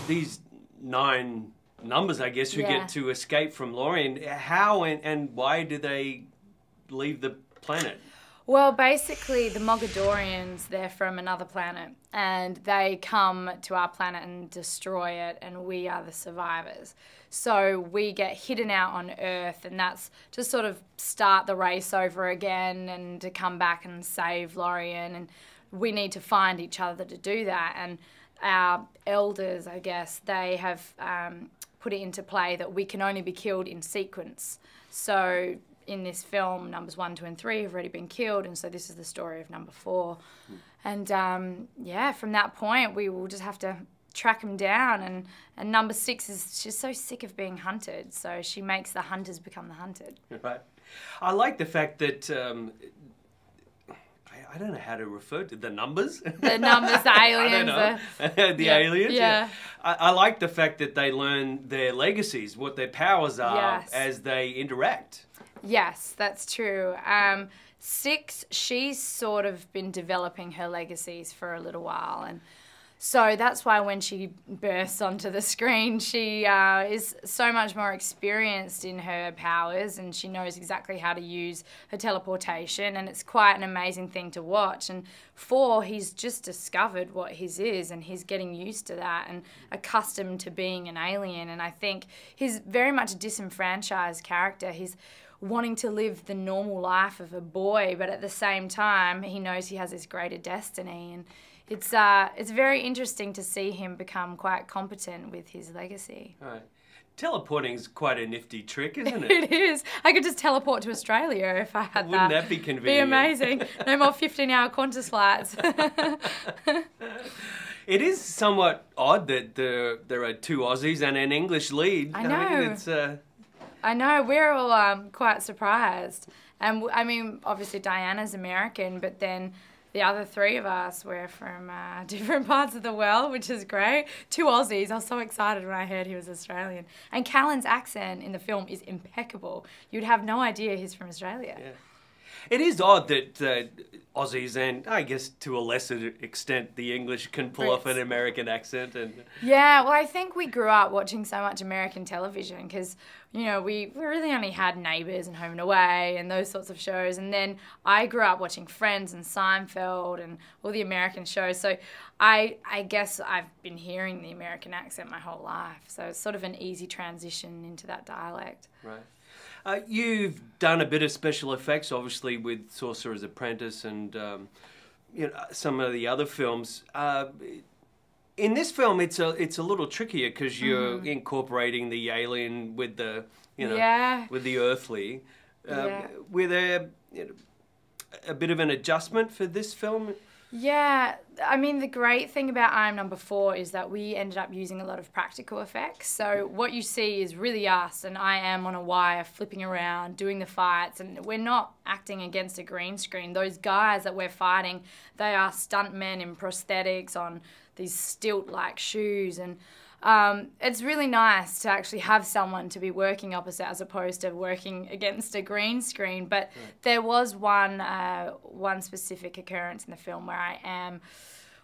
these 9 numbers, I guess, who get to escape from Lorien. How and why do they leave the planet? Well, basically, the Mogadorians, they're from another planet, and they come to our planet and destroy it, and we are the survivors. So we get hidden out on Earth, and that's to sort of start the race over again and to come back and save Lorien, and we need to find each other to do that. And our elders, I guess, they have put it into play that we can only be killed in sequence. So in this film, numbers 1, 2, and 3 have already been killed, and so this is the story of number 4. And yeah, from that point, we will just have to track him down. And number 6 is she's so sick of being hunted, so she makes the hunters become the hunted. Right. I like the fact that I don't know how to refer to the numbers. The numbers, the aliens. I don't know. The aliens. Yeah. I like the fact that they learn their legacies, what their powers are as they interact. Yes, that's true. 6, she's sort of been developing her legacies for a little while, and so that's why when she bursts onto the screen, she is so much more experienced in her powers, and she knows exactly how to use her teleportation, and it's quite an amazing thing to watch. And 4, he's just discovered what his is, and he's getting used to that and accustomed to being an alien. And I think he's very much a disenfranchised character. He's wanting to live the normal life of a boy, but at the same time, he knows he has this greater destiny. And it's very interesting to see him become quite competent with his legacy. Right. Teleporting's quite a nifty trick, isn't it? It is. I could just teleport to Australia if I had that. Wouldn't that be convenient? Be amazing. No more 15-hour Qantas flights. It is somewhat odd that there are 2 Aussies and an English lead. I know. It's, I know. We're all quite surprised. And I mean, obviously Diana's American, but then the other 3 of us, we're from different parts of the world, which is great. 2 Aussies. I was so excited when I heard he was Australian. And Callan's accent in the film is impeccable. You'd have no idea he's from Australia. Yeah. It is odd that Aussies and, I guess, to a lesser extent, the English can pull off an American accent. And yeah, well, I think we grew up watching so much American television because, you know, we really only had Neighbours and Home and Away and those sorts of shows. And then I grew up watching Friends and Seinfeld and all the American shows. So I guess I've been hearing the American accent my whole life. So it's sort of an easy transition into that dialect. Right. You've done a bit of special effects, obviously, with Sorcerer's Apprentice and you know, some of the other films. In this film, it's a little trickier because you're incorporating the alien with the with the earthly. Were there a bit of an adjustment for this film? Yeah, I mean, the great thing about I Am Number 4 is that we ended up using a lot of practical effects. So what you see is really us, and I am on a wire flipping around, doing the fights, and we're not acting against a green screen. Those guys that we're fighting, they are stuntmen in prosthetics on these stilt-like shoes, and it's really nice to actually have someone to be working opposite as opposed to working against a green screen. But there was one specific occurrence in the film where I am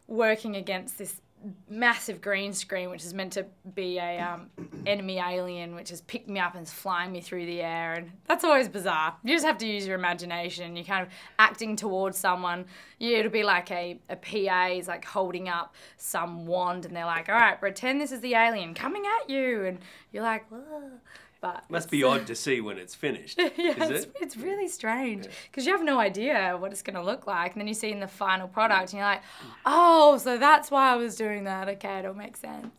working against this massive green screen, which is meant to be a enemy alien, which has picked me up and is flying me through the air, and that's always bizarre. You just have to use your imagination. You're kind of acting towards someone. Yeah, it'll be like a PA is like holding up some wand, and they're like, "All right, pretend this is the alien coming at you," and you're like, "Whoa." But must be odd to see when it's finished. Yeah, is it? It's really strange because you have no idea what it's going to look like, and then you see in the final product, and you're like, "Oh, so that's why I was doing that. Okay, it all makes sense."